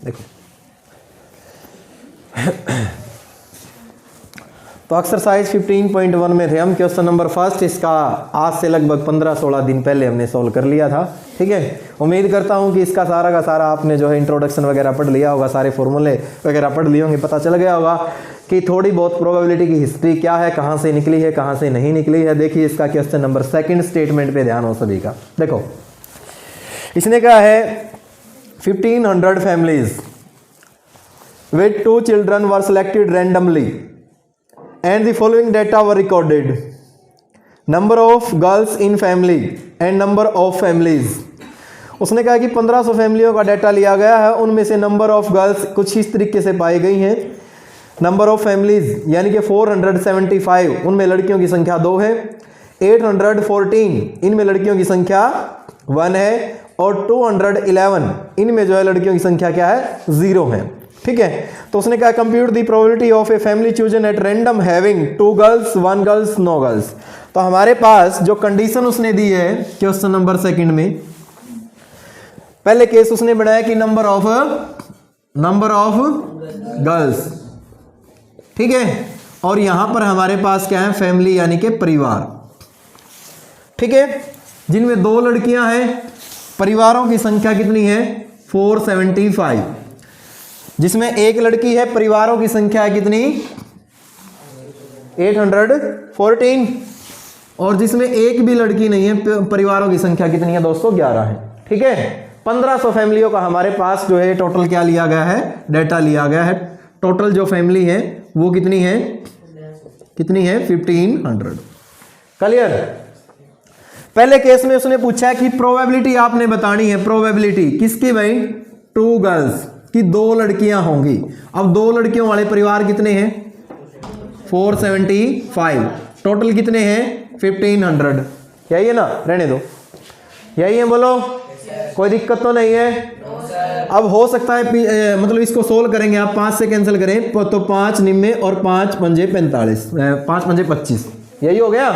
देखो तो एक्सरसाइज 15.1 में थे हम। क्वेश्चन नंबर फर्स्ट इसका आज से लगभग 15-16 दिन पहले हमने सॉल्व कर लिया था। ठीक है, उम्मीद करता हूं कि इसका सारा का सारा आपने जो है इंट्रोडक्शन वगैरह पढ़ लिया होगा, सारे फॉर्मूले वगैरह पढ़ लिए होंगे, पता चल गया होगा कि थोड़ी बहुत प्रोबेबिलिटी की हिस्ट्री क्या है, कहाँ से निकली है, कहाँ से नहीं निकली है। देखिए इसका क्वेश्चन नंबर सेकेंड स्टेटमेंट पे ध्यान हो सभी का। देखो इसने कहा है 1500 families with 2 children were selected randomly and the following data were recorded: number of girls in family and number of families। उसने कहा कि 1500 फैमिलियों का डाटा लिया गया है, उनमें से नंबर ऑफ गर्ल्स कुछ इस तरीके से पाई गई हैं, नंबर ऑफ फैमिलीज यानी कि 475 उनमें लड़कियों की संख्या 2 है, 814 इनमें लड़कियों की संख्या 1 है और 211 इनमें जो है लड़कियों की संख्या क्या है 0 है। ठीक है, तो उसने कहा compute the probability of a family chosen at random having 2 girls 1 girls no girls. तो हमारे पास जो कंडीशन उसने दी है क्वेश्चन नंबर सेकंड में, पहले केस उसने बनाया कि नंबर ऑफ गर्ल्स। ठीक है, और यहां पर हमारे पास क्या है फैमिली यानी कि परिवार। ठीक है, जिनमें 2 लड़कियां हैं, परिवारों की संख्या कितनी है 475, जिसमें 1 लड़की है, परिवारों की संख्या है कितनी 814, और जिसमें 1 भी लड़की नहीं है, परिवारों की संख्या कितनी है 211 है। ठीक है, 1500 फैमिलियों का हमारे पास जो है टोटल क्या लिया गया है, डाटा लिया गया है। टोटल जो फैमिली है वो कितनी है 1500। क्लियर। पहले केस में उसने पूछा है कि प्रोबेबिलिटी आपने बतानी है, प्रोबेबिलिटी किसकी भाई 2 गर्ल्स कि 2 लड़कियां होंगी। अब 2 लड़कियों वाले परिवार कितने हैं 475, टोटल कितने हैं 1500। यही है ना, रहने दो, यही है, बोलो कोई दिक्कत तो नहीं है। अब हो सकता है मतलब इसको सोल्व करेंगे आप 5 से कैंसिल करें तो 5 निम्मे और 5 पंजे 45, 5 पंजे 25, यही हो गया।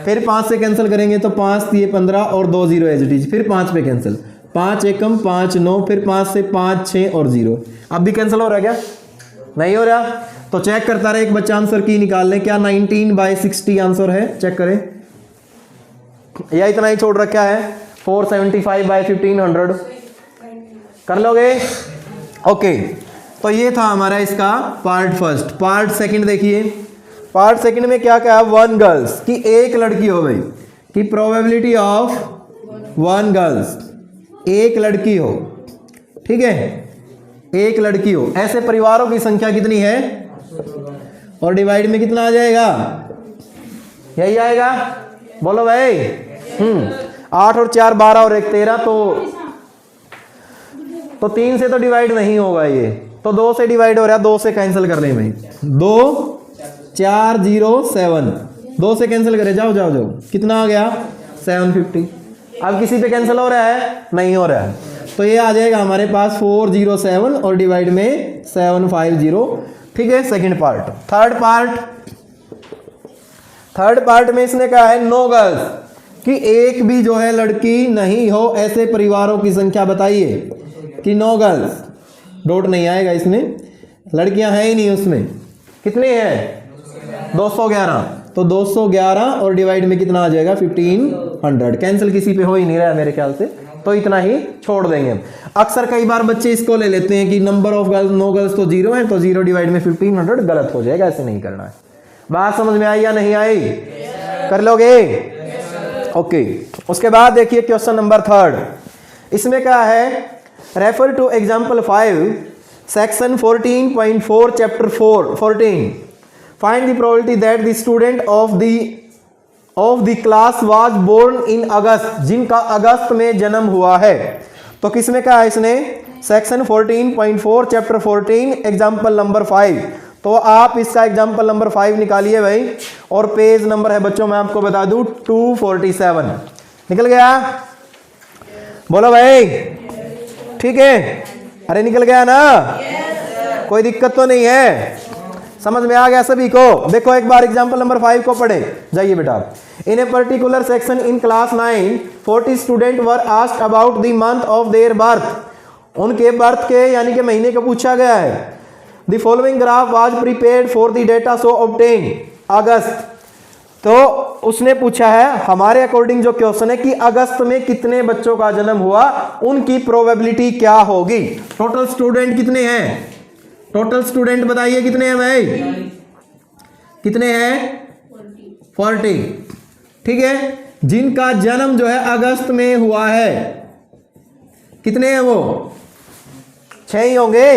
फिर 5 से कैंसिल करेंगे तो 5 3 15 और 2 0 एज इट इज, फिर 5 पे कैंसिल, 5 एकम 5 9, फिर 5 से 5 6 और 0। अब भी कैंसिल हो रहा है क्या, नहीं हो रहा, तो चेक करता रहे, एक बच्चा आंसर की निकाल ले, क्या 19/60 आंसर है, चेक करें, या इतना ही छोड़ रखा है 475/1500 कर लोगे। ओके, तो ये था हमारा इसका पार्ट फर्स्ट। पार्ट सेकंड देखिए, पार्ट सेकंड में क्या क्या है 1 गर्ल्स की 1 लड़की हो गई, कि प्रोबेबिलिटी ऑफ 1 गर्ल्स 1 लड़की हो। ठीक है, 1 लड़की हो, ऐसे परिवारों की संख्या कितनी है और डिवाइड में कितना आ जाएगा, यही आएगा, बोलो भाई। 8 और 4 12 और 1 13, तो 3 से तो डिवाइड नहीं होगा ये, तो 2 से डिवाइड हो रहा है, 2 से कैंसिल कर ले भाई, 2 4 0 7, 2 से कैंसिल करे, जाओ जाओ जाओ, कितना आ गया 750। अब किसी पे कैंसिल हो रहा है, नहीं हो रहा है, तो ये आ जाएगा हमारे पास 407 और डिवाइड में 750। ठीक है, सेकंड पार्ट। थर्ड पार्ट में इसने कहा है नो गर्ल्स, कि 1 भी जो है लड़की नहीं हो, ऐसे परिवारों की संख्या बताइए कि नो गर्ल्स, डॉट नहीं आएगा इसमें, लड़कियां हैं ही नहीं उसमें, कितने हैं 211, तो 211 और डिवाइड में कितना आ जाएगा 1500। कैंसिल किसी पे हो ही नहीं रहा है मेरे ख्याल से, तो इतना ही छोड़ देंगे। अक्सर कई बार बच्चे इसको ले लेते हैं कि number of girls no girls तो 0 है, तो 0 डिवाइड में 1500 गलत हो जाएगा, ऐसे नहीं करना है। बात समझ में आई या नहीं आई, कर लोगे। ओके, उसके बाद देखिए क्वेश्चन नंबर 3, इसमें क्या है, refer to example 5 section 14.4 chapter 14, find the probability that the student of the class was born in August, जिनका अगस्त में जन्म हुआ है। तो किसमें कहा है इसने, सेक्शन 14.4 चैप्टर 14 एग्जाम्पल नंबर 5। तो आप इसका एग्जाम्पल नंबर 5 निकालिए भाई, और पेज नंबर है बच्चों मैं आपको बता दूं 247। निकल गया, बोलो भाई, ठीक है, अरे निकल गया ना, कोई दिक्कत तो नहीं है, समझ में आ गया सभी को। देखो एक बार एग्जाम्पल नंबर 5 को पढ़े जाइए बेटा। In a particular section in class 9 40 student were asked about the month of their birth उनके बर्थ के यानी कि महीने का पूछा गया है। The following graph was prepared for the data so obtain August. तो उसने पूछा है हमारे अकॉर्डिंग जो क्वेश्चन है कि अगस्त में कितने बच्चों का जन्म हुआ, उनकी प्रोबेबिलिटी क्या होगी। टोटल स्टूडेंट कितने हैं, टोटल स्टूडेंट बताइए कितने हैं भाई, कितने हैं 40। ठीक है, जिनका जन्म जो है अगस्त में हुआ है कितने हैं वो 6 ही होंगे।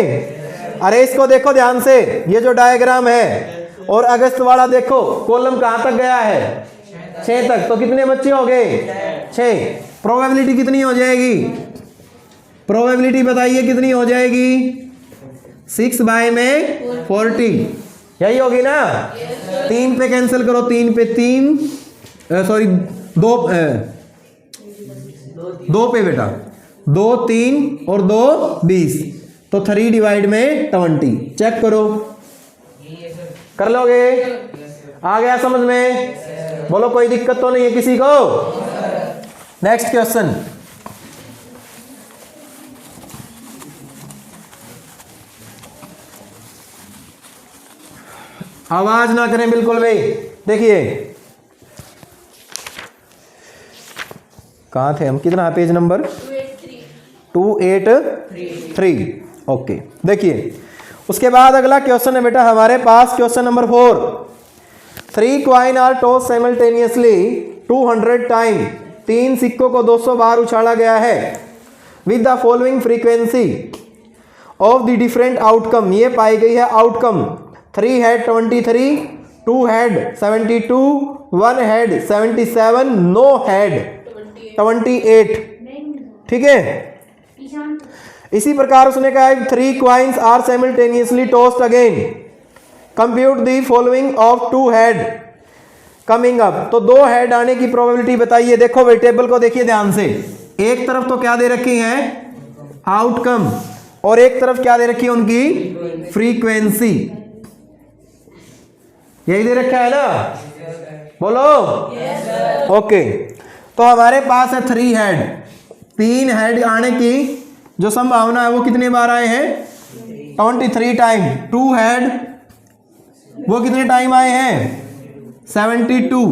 अरे इसको देखो ध्यान से, ये जो डायग्राम है और अगस्त वाला देखो कॉलम कहां तक गया है 6 तक, तो कितने बच्चे हो गए 6। प्रोबेबिलिटी कितनी हो जाएगी, प्रोबेबिलिटी बताइए कितनी हो जाएगी 6 बाय में 40, यही होगी ना। 3 पे कैंसिल करो, 3 पे 3 सॉरी 2 पे बेटा 2 3 और 2 20, तो 3 डिवाइड में 20। चेक करो, कर लोगे, आ गया समझ में, बोलो कोई दिक्कत तो नहीं है किसी को। नेक्स्ट क्वेश्चन, आवाज ना करें बिल्कुल भाई। देखिए कहां थे हम, कितना पेज नंबर 283। ओके, देखिए उसके बाद अगला क्वेश्चन है बेटा हमारे पास, question number 4। 3 coin are toss simultaneously 200 time. 3 सिक्कों को 200 बार उछाला गया है with the following frequency of the different outcome. ये पाई गई है outcome. 3 head 23, 2 head 72, 1 head 77, no head 28। ठीक है, इसी प्रकार उसने कहा है 3 coins are simultaneously tossed again, compute the following of 2 head coming up. तो 2 हैड आने की प्रोबेबिलिटी बताइए। देखो भाई टेबल को देखिए ध्यान से, एक तरफ तो क्या दे रखी है आउटकम और एक तरफ क्या दे रखी है उनकी फ्रीक्वेंसी, यही दे रखा है ना, बोलो ओके। तो हमारे पास है 3 हेड, 3 हेड आने की जो संभावना है वो कितने बार आए हैं 23 टाइम। 2 हेड वो कितने टाइम आए हैं 72,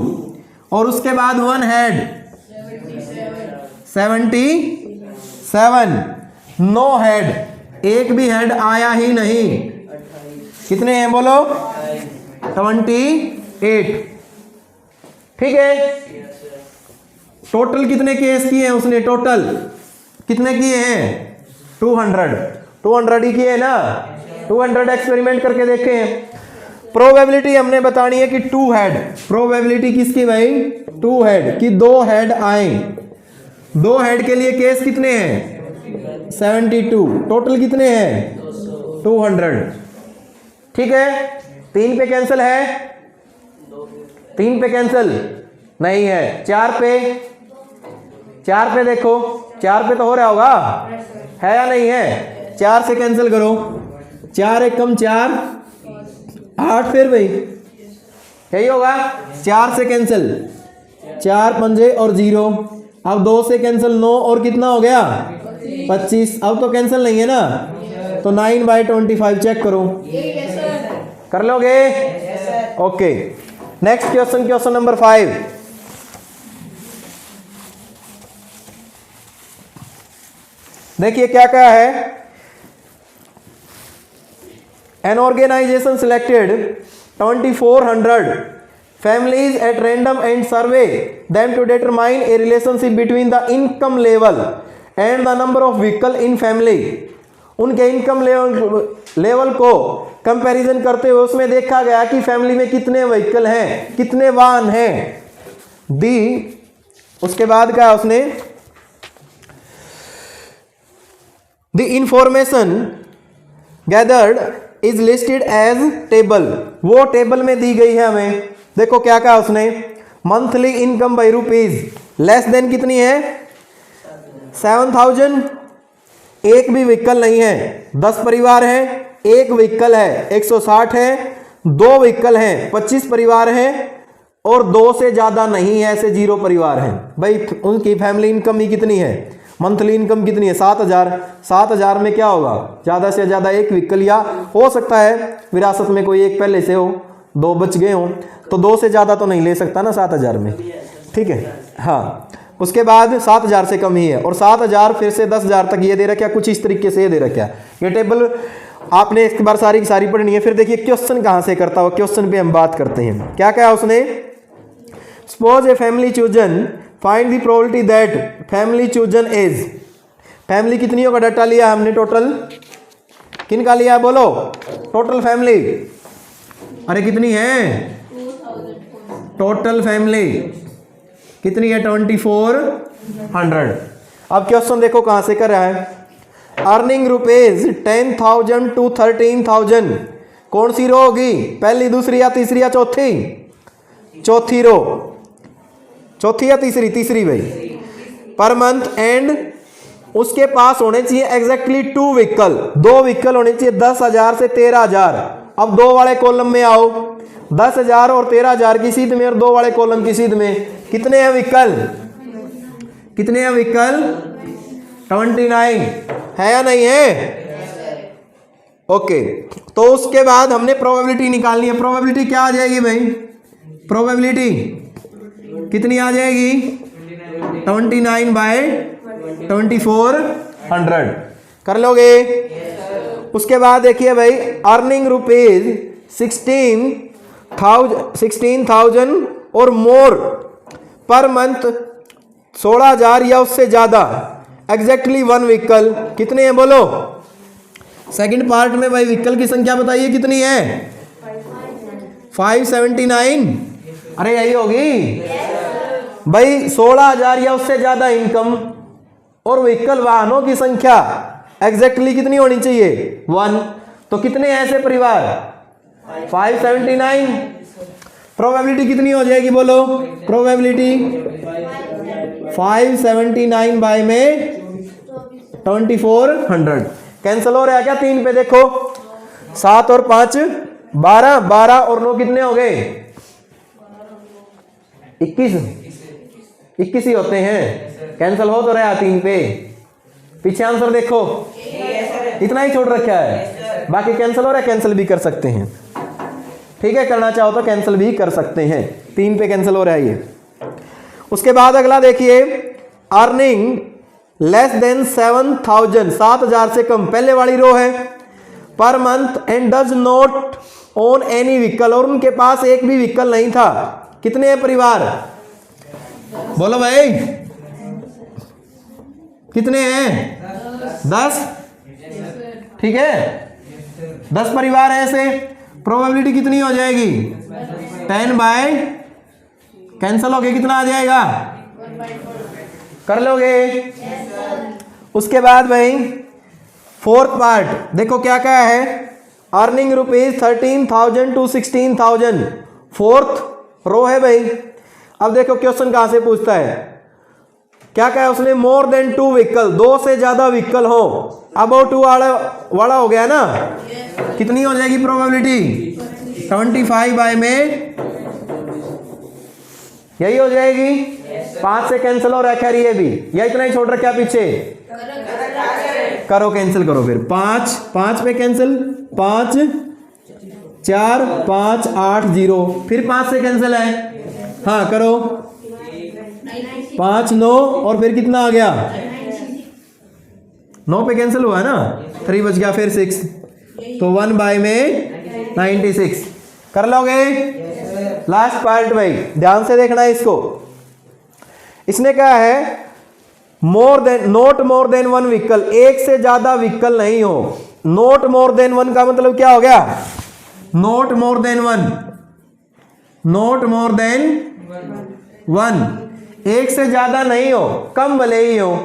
और उसके बाद 1 हेड 77, नो हेड एक भी हेड आया ही नहीं। कितने हैं बोलो 28। ठीक है, टोटल कितने केस किए हैं उसने, टोटल कितने किए हैं 200 ही किए ना। 200 एक्सपेरिमेंट करके देखे हैं। प्रोबेबिलिटी हमने बतानी है कि 2 हेड, प्रोबेबिलिटी किसकी भाई 2 हेड कि 2 हेड आए। 2 हेड के लिए केस कितने हैं 72, टोटल कितने हैं 200। ठीक है, 3 पे कैंसिल है, 3 पे कैंसिल नहीं है, 4 पे देखो, 4 पे तो हो रहा होगा, है या नहीं है। 4 से कैंसिल करो, 4 एक कम 4 8, फिर भाई यही होगा। 4 से कैंसिल 4 पंजे और 0, अब 2 से कैंसिल 9 और कितना हो गया 25। अब तो कैंसिल नहीं है ना, तो 9/25 चेक करो, कर लोगे okay. Next question, question number 5। देखिए क्या कहा है, an organisation selected 2400 families at random and survey them to determine a relationship between the income level and the number of vehicle in family। उनके इनकम लेवल को comparison करते हुए उसमें देखा गया कि फैमिली में कितने व्हीकल हैं, कितने वाहन हैं। दी उसके बाद क्या उसने, the information gathered is listed as table, वो टेबल में दी गई है हमें। देखो क्या कहा उसने, monthly income by rupees less than कितनी है 7000, एक भी व्हीकल नहीं है। 10 परिवार है, एक व्हीकल है 160 है, 2 व्हीकल हैं 25 परिवार है, और 2 से ज्यादा नहीं है, ऐसे 0 परिवार हैं। भाई उनकी फैमिली इनकम ही कितनी है मंथली इनकम कितनी है 7,000। 7,000 में क्या होगा, ज़्यादा से ज़्यादा एक व्हीकल, या हो सकता है विरासत में कोई एक पहले से हो, 2 बच गए हों, तो 2 से ज़्यादा तो नहीं ले सकता ना 7,000 में, ठीक है। हाँ, उसके बाद 7,000 से कम ही है, और 7,000 फिर से 10,000 तक ये दे रखा है, कुछ इस तरीके से ये दे रखा है। ये टेबल आपने एक बार सारी की सारी पढ़नी है। फिर देखिए क्वेश्चन कहाँ से करता हो, क्वेश्चन पे हम बात करते हैं। क्या कहा उसने, suppose A family chosen, find the probability that family chosen is, family कितनी का डाटा लिया हमने, टोटल किनका लिया बोलो, टोटल फैमिली, अरे कितनी है टोटल फैमिली कितनी है 2400। अब क्वेश्चन देखो कहां से कर रहा है, अर्निंग रुपीज 10,000 to 13,000, कौन सी रो होगी, पहली दूसरी या तीसरी या चौथी, चौथी रो, चौथी या तीसरी, तीसरी भाई, पर मंथ, एंड उसके पास होने चाहिए एग्जैक्टली 2 व्हीकल, 2 व्हीकल होने चाहिए 10,000 से 13,000। अब 2 वाले कॉलम में आओ, 10,000 और 13,000 की सीध में और 2 वाले कॉलम की सीध में कितने हैं व्हीकल, कितने हैं व्हीकल, 29 है या नहीं है, ओके। तो उसके बाद हमने प्रोबेबिलिटी निकालनी है। प्रोबेबिलिटी क्या आ जाएगी भाई, प्रोबेबिलिटी कितनी आ जाएगी, 29/2400 कर लोगे। उसके बाद देखिए भाई, अर्निंग रुपीज 16,000 और मोर पर मंथ, 16,000 या उससे ज्यादा, एग्जैक्टली 1 व्हीकल, कितने हैं बोलो। सेकंड पार्ट में भाई व्हीकल की संख्या बताइए कितनी है, 579, अरे यही होगी भाई। 16,000 या उससे ज्यादा इनकम और व्हीकल वाहनों की संख्या एग्जैक्टली कितनी होनी चाहिए, 1। तो कितने ऐसे परिवार, 579। प्रोबेबिलिटी कितनी हो जाएगी बोलो, प्रोबेबिलिटी 579 बाय में 2400। कैंसिल हो रहा है क्या, 3 पे देखो, 7 और 5 12, 12 और 9 कितने हो गए, 21 ही होते हैं। कैंसिल हो तो रहा 3 पे, पीछे आंसर देखो, इतना ही छोड़ रखा है, बाकी कैंसिल हो रहा है, कैंसिल भी कर सकते हैं, ठीक है, करना चाहो तो कैंसिल भी कर सकते हैं। 3 पे कैंसिल हो रहा है ये। उसके बाद अगला देखिए, अर्निंग लेस देन 7,000, 7,000 से कम, पहले वाली रो है, per month, and does not own any vehicle, और उनके पास एक भी व्हीकल नहीं था। कितने हैं परिवार बोलो भाई, कितने हैं, 10, ठीक है, 10 परिवार ऐसे। प्रोबेबिलिटी कितनी हो जाएगी, 10 बाय, कैंसिल हो गया, कितना आ जाएगा, कर लोगे। उसके बाद भाई फोर्थ पार्ट देखो क्या क्या है, earning rupees 13,000 to 16,000, fourth row है भाई। अब देखो क्वेश्चन कहां से पूछता है, क्या क्या है उसने, मोर देन 2 व्हीकल, 2 से ज्यादा व्हीकल हो, अबाउट 2 वाला हो गया ना, कितनी हो जाएगी प्रोबेबिलिटी, 25 बाय में यही हो जाएगी। 5 से कैंसिल हो रखा है ये भी, या इतना ही छोड़ रखा पीछे, करो कैंसिल करो, फिर 5 पे कैंसिल, 5 4 5 8 0, फिर 5 से कैंसिल है, हाँ करो, 5 9 और फिर कितना आ गया, 9 पे कैंसिल हुआ ना, 3 बच गया, फिर 6, तो 1 बाय में 96 कर लोगे। लास्ट पार्ट भाई ध्यान से देखना है इसको, इसने कहा है नोट मोर देन 1 व्हीकल, एक से ज्यादा व्हीकल नहीं हो। नोट मोर देन 1 का मतलब क्या हो गया, note more than 1, note more than 1, एक से ज्यादा नहीं हो, कम भले ही हो,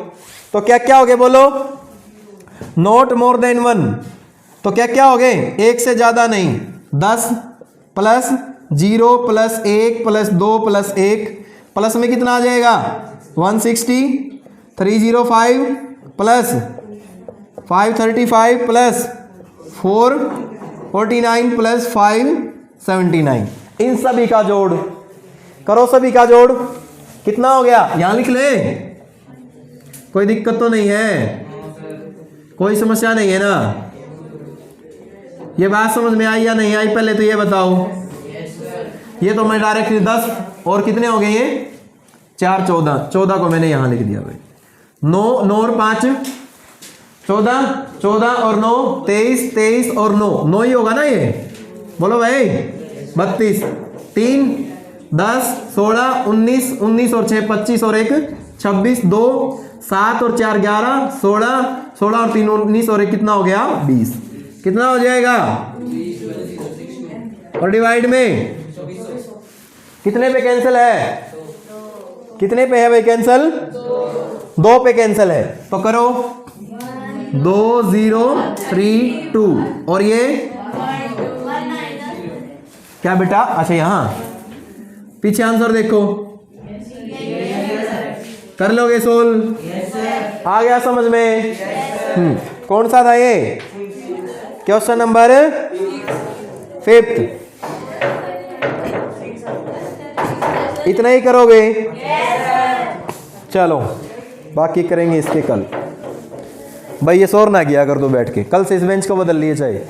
तो क्या क्या हो गए बोलो, नोट मोर देन 1, तो क्या क्या हो गए, एक से ज्यादा नहीं, 10 plus 0 plus 1 plus 2 plus 1, plus में कितना आ जाएगा 160, 305 प्लस 535 प्लस 449 प्लस 579, इन सभी का जोड़ करो, सभी का जोड़ कितना हो गया, यहां लिख ले, कोई दिक्कत तो नहीं है, कोई समस्या नहीं है ना? ये बात समझ में आई या नहीं आई, पहले तो ये बताओ। ये तो मैं डायरेक्टली 10 और कितने हो गए ये 4 14, 14 को मैंने यहां लिख दिया भाई। 9 9 और 5 14, 14 और 9 23, 23 और 9 9 ही होगा ना ये, बोलो भाई 32, 3 10 16 19, 19 और 6 25 और 1 26, 2 7 और 4 11 16, 16 और 3 19 और 1 कितना हो गया 20। कितना हो जाएगा? और डिवाइड में कितने पे कैंसिल है? कितने पे है भाई कैंसिल? 2 पे कैंसिल है, तो करो 2 0 3 2 और ये क्या बेटा? अच्छा यहां पीछे आंसर देखो, कर लोगे सोल्व? आ गया समझ में? कौन सा था ये? Question number 5। इतना ही करोगे? चलो बाकी करेंगे इसके कल। भाई ये शोर ना किया कर दो बैठ के, कल से इस बेंच को बदल लिए चाहे।